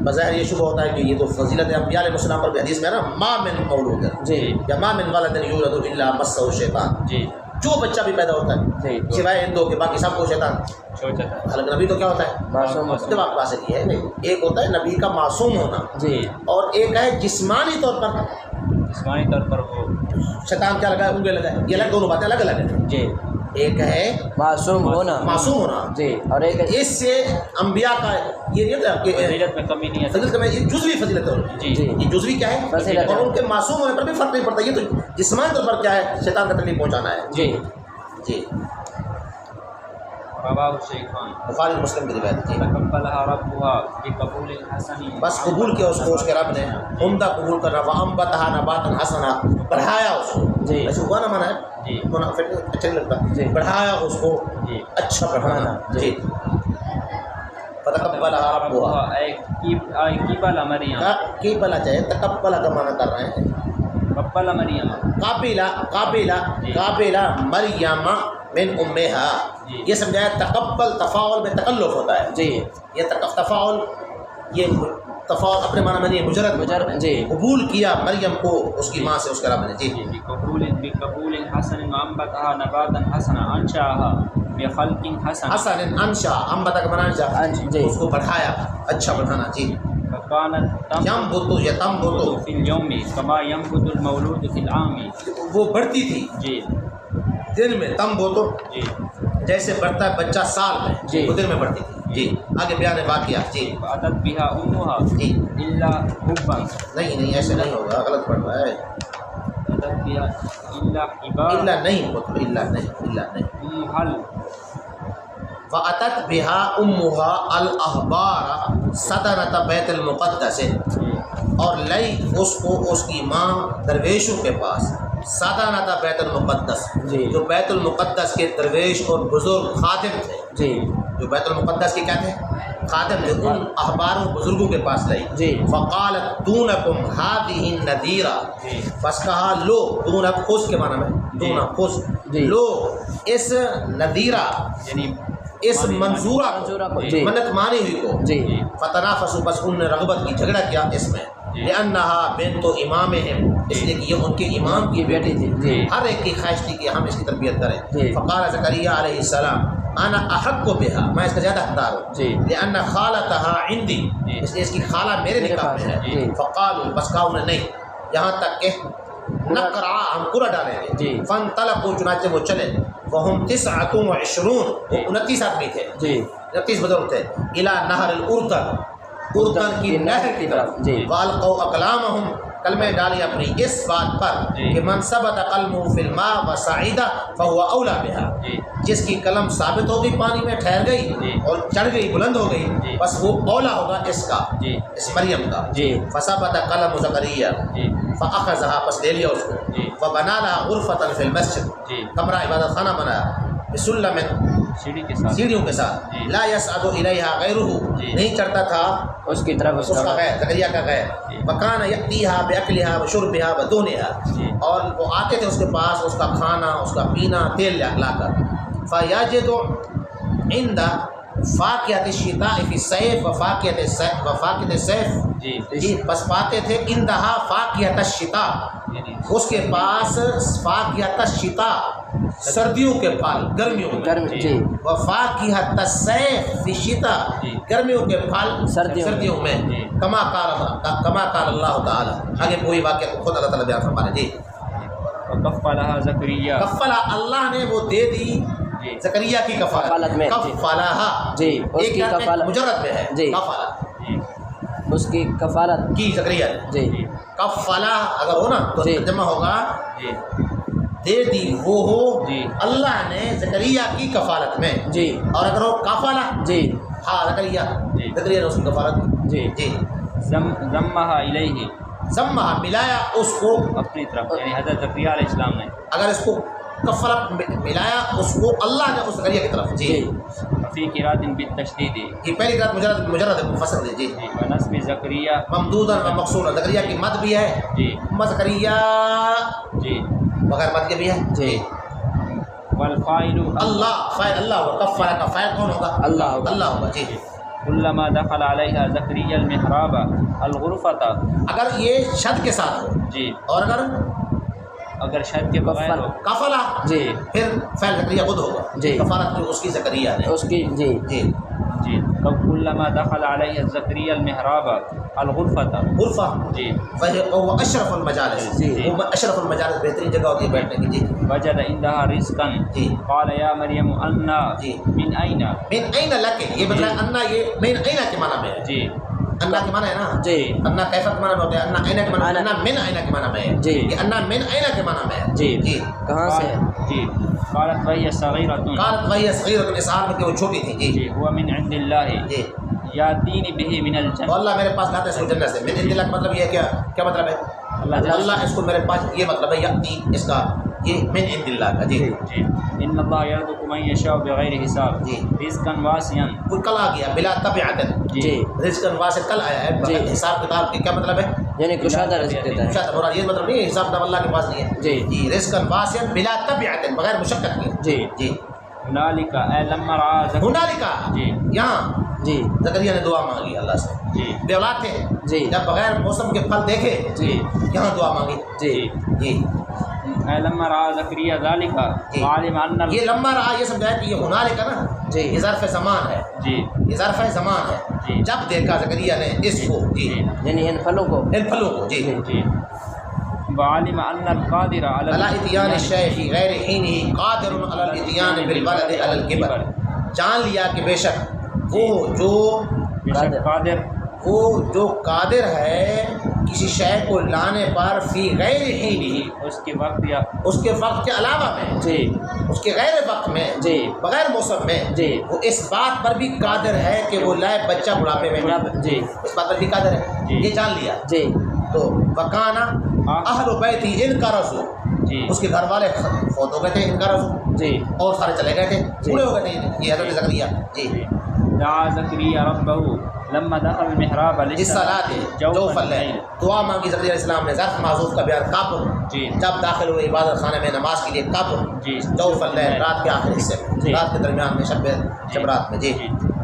بظاہر یہ شبہ ہوتا ہے کہ یہ تو فضیلت انبیاء علیہ السلام پر بھی حدیث میں ہے نا، ما من مولود جی یا ما من ولد یولد الا مسه الشیطان، جی جو بچہ بھی پیدا ہوتا ہے جی سوائے ان دو کے باقی سب کو شیطان، چھوٹا تھا، حالانکہ نبی تو کیا ہوتا ہے؟ معصوم جواب حاصل یہ ہے نہیں، ایک ہوتا ہے نبی کا معصوم ہونا، جی اور ایک ہے جسمانی طور پر جسمانی طور پر وہ شیطان کیا لگا ہے؟ انگلی لگا ہے، یہ الگ دونوں باتیں الگ الگ ہیں، جی ایک ہے معصوم ہونا، معصوم ہونا، جی اور ایک اس سے انبیاء کا یہ نہیں ہوتا کہ فضیلت میں کمی نہیں ہے، فضیلت میں یہ جزوی فضیلت ہے ان کی، جی یہ جزوی کیا ہے؟ فضیلت ہے، اور ان کے معصوم ہونے پر بھی فرق نہیں پڑتا، یہ تو جسمانی طور پر کیا ہے؟ شیطان کا تکلیف پہنچانا ہے، جی جی رواہ الشیخان، بخاری مسلم کی روایت، جی تقبلها ربها بقبول حسن، بس قبول کیا اس کو اس کے رب نے عمدہ قبول کرنا، وانبتها نباتا حسنا، بڑھایا اس کو، جی ایسے ہوا نا مانا ہے جی منافق اچھا نہیں لگتا، جی بڑھایا اس کو جی اچھا بڑھانا، جی فتقبلها ربها، اے قبل مریم، کی بلا چاہے تقبل کا معنی کر رہے ہیں، قبل مریم، قابلہ مریم من امہا، یہ سمجھایا تقبل تفاعل میں تکلف ہوتا ہے، جی یہ تفاعل، یہ تفاعل اپنے معنی میں نہیں، مجرد جی قبول کیا مریم کو اس کی ماں سے اس کے رب نے، جی بقبول حسن وانبتها نباتا حسنا انشاها بخلق حسن، حسن انشا، انبتا کا معنی انشا، جی اس کو بڑھایا، اچھا بڑھانا، جی فكانت ینبت یتنبت، في اليوم كما ينبت المولود في العام، وہ بڑھتی تھی جی دن میں، تنبت جی جیسے بڑھتا ہے بچہ سال میں، جی وہ دن میں بڑھتی تھی، جی آگے بیان واقعہ، جی فأتت بها أمها جی إلا حبا، نہیں ایسے نہیں ہوگا، غلط پڑھ رہا ہے، فأتت بها إلا حبا الا نہیں مطلب الا نہیں هل فاتت بها امها الاحبار سدنۃ بیت المقدس، اور لئی اس کو اس کی ماں درویشوں کے پاس، سدنۃ بیت المقدس، جی جو بیت المقدس کے درویش اور بزرگ خادم تھے، جی جو بیت المقدس کے کیا تھے؟ خادم تھے، ان احباروں بزرگوں کے پاس لئی، جی فقالت دونکم هذه النذیرہ، جی بس کہا لو، دونک خوش کے معنی میں، دونک خوش، جی لو اس نذیرہ، یعنی اس منظورہ کو، جی منت مانی ہوئی کو، جی فتنافسوا، بس انہوں نے رغبت کی، جھگڑا کیا اس میں، لأنها بنت امامہم، اس لیے کہ یہ ان کے امام کی بیٹی تھی، جی ہر ایک کی خواہش تھی کہ ہم اس کی تربیت کریں، جی فقال زکریا علیہ السلام انا احق بها، میں اس کا زیادہ حقدار ہوں، جی لأن خالتها عندي، اس لیے اس کی خالہ میرے نکاح میں ہے، جی فقالوا، بس کہا انہیں نہیں، یہاں تک کہ نقرع، ہم قرع ڈالیں گے، جی فانطلقوا، چنانچہ وہ چلے، وهم 29 وہ 29 آدمی تھے، جی 29 بزرگ تھے، الى نہر الاردن، اردن کی نہر کی طرف، جی والقوا اقلامہم، کلمے ڈالی اپنی اس بات پر کہ من ثبت قلمه فی الماء وصعد فهو اولی بها، جس کی قلم ثابت ہو گئی پانی میں ٹھہر گئی اور چڑھ گئی بلند ہو گئی، بس وہ اولا ہوگا اس کا، اس مریم کا۔ فثبت قلم زکریا فاخذها، پس لے لیا اس کو، فبنا لها غرفة فی المسجد، کمرہ عبادت خانہ بنایا، بسلم، سیڑھیوں کے ساتھ، لا یصعد الیہا غیرہ، نہیں چڑھتا تھا اس کی طرف اس کا غیر، زکریا کا غیر، وکان یأتیہا باکلہا وشربہا ودونہا، اور وہ آتے تھے اس کے پاس اس کا کھانا، اس کا پینا، تیل لا کر، فیجد عند فاکہۃ الشتاء فی الصیف وفاکہۃ الصیف، بس پاتے تھے عندہا فاکہۃ الشتاء، اس کے پاس فاکہۃ الشتاء، سردیوں کے پھل، گرمیوں میں، وفاکہۃ الصیف فی الشتاء، گرمیوں کے پھل سردیوں میں، کما قال اللہ تعالی، آگے کوئی واقعہ خود اللہ تعالیٰ بیان فرما رہے جی۔ وکفلها زکریا، کفلا، اللہ نے وہ دے دی زکریا کی کفالت میں، کفلہا، جی اس کی کفالت مجرد میں ہے، جی کفالت اس کی کفالت کی زکریا نے، جی کفلا اگر ہو نا تو ترجمہ ہوگا دے دی وہ ہو اللہ نے زکریا کی کفالت میں، جی، اور اگر ہو کفالہ، جی ہاں زکریا نے اس کی کفالت، جی جی، ضمها الیہ، ضمہ ملایا اس کو اپنی طرف، یعنی حضرت زکریا علیہ السلام نے، اگر اس کو کفالت ملایا اس کو اللہ نے اس زکریا کی طرف، جی، فی قراءۃ بالتشدید، یہ پہلی قرأت مجرد مفسر دی، جی، ونصب زکریا ممدودا و مقصورا، زکریا کی مد بھی ہے، جی زکریا جی، بغیر مد کے بھی ہے، جی، والفاعل اللہ، فاعل اللہ ہوگا، کفارہ کا فاعل کون ہوگا؟ اللہ ہوگا، اللہ ہوگا، جی۔ کلما دخل علیہا زکریا المحراب الغرفۃ، اگر یہ شد کے ساتھ ہو، جی، اور اگر شد کے بغیر ہو، کفلا، جی، پھر فعل زکریا خود ہوگا، جی، کفالت جو اس کی زکریا نے، اس کی، جی جی، جی، تو کلما دخل علیہ زکریا المحراب الغرفۃ، غرفہ، جی، وہ اشرف المجالس، جی، وہ اشرف المجالس بہترین جگہ ہوتی ہے بیٹھنے کی، جی، وجد عندها رزقا، جی، قال یا مریم انا، جی، من این، من این لک، یہ مطلب انا، یہ من این کے معنی میں ہے، جی، انا کے معنی ہے نا، جی، انا کیفا کے معنی میں ہوتا ہے، انا این کے معنی، انا من این کے معنی میں ہے، جی، یہ انا من این کے معنی میں ہے، جی، جی، کہاں سے ہے؟ جی، قالت وهي صغیرۃ، قالت وهي صغیرۃ، اس حال میں کہ وہ چھوٹی تھی، جی، جی، هو من عند اللہ، جی، یاتینی به من تو الجنہ، اللہ میرے پاس لاتا ہے اس کو جنت سے، من عند اللہ کا مطلب یہ ہے، کیا مطلب ہے؟ اللہ اس کو میرے پاس، یہ مطلب ہے یاتی، اس کا یہ من عند اللہ کا، جی، جی، ان اللہ یرزق من یشاء بغیر حساب، جی، رزقا واسعا، وہ کل آ گیا بلا تبعۃ، جی، رزق واسع کل آیا ہے، جی، حساب کتاب کے کیا مطلب ہے؟ یعنی کشادہ رزق دیتا ہے، شاید مراد یہ مطلب نہیں ہے حساب کتاب اللہ کے پاس نہیں ہے، جی، جی، رزق واسع بلا تبعۃ، بغیر مشقت کے، جی، جی، ہنالک اے لما رعا زکریا، ہنالک، جی، یہاں جی، زکریا نے دعا مانگی اللہ سے، جی، بے اولاد تھے، جی، جب بغیر موسم کے پھل دیکھے، جی، یہاں دعا مانگی، جی، جی، اے لما رعا زکریا ذالک وعلم ان، یہ لمبا رہا، یہ سمجھایا کہ یہ ہنالک ہے نا، جی، یہ ظرف زمان ہے، جی، یہ ظرف زمان ہے، جی، جب دیکھا زکریا نے اس کو، جی، یعنی ان پھلوں کو، ان پھلوں کو، جی، جی، وعلم ان القادر علی علی اتیان الشیء فی غیر حینہ قادر علی الاتیان بالولد علی الکبر، جان لیا کہ بے شک وہ جو قادر ہے کسی شے کو لانے پر فی غیر حینہ، اس کے وقت یا اس کے وقت کے علاوہ میں، جی، اس کے غیر وقت میں، جی، بغیر موسم میں، جی، وہ اس بات پر بھی قادر ہے کہ وہ لائے بچہ بڑھاپے میں، جی، اس بات پر بھی قادر ہے، جی، یہ جان لیا، جی، تو وکانا اہل بیتی انقرضوا، جی، اس کے گھر والے فوت ہو گئے تھے، انقرضوا، جی، اور سارے چلے گئے تھے، پورے ہو گئے تھے، یہ حضرت زکریا، جی، دعا زکریا ربہ لما دخل المحراب للصلاۃ جوف اللیل، دعا مانگی زکریا علیہ السلام نے، ظرف معذوف کا بیان کافر، جی، جب داخل ہوئے عبادت خانے میں نماز کے لیے کافر، جی، جوف اللیل، رات کے آخری حصے میں، جی، رات کے درمیان میں، شب رات میں، جی،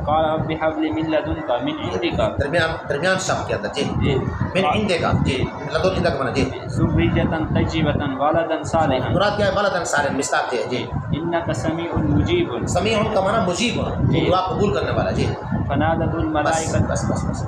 قال رب هب لي من لدنك من عندك درمیان شب کے اندر، جی، جی، من عندک، جی، لدن عندک مانا، جی، ذریة طیبة ولدا صالحا مراد کیا ہے؟ ولدن صالحا، مصداق ہے، جی، انك سمیع مجیب، سمیع کا مانا مجیب، جی، دعا قبول کرنے والا، جی، فنادت بس الملائکۃ، بس بس بس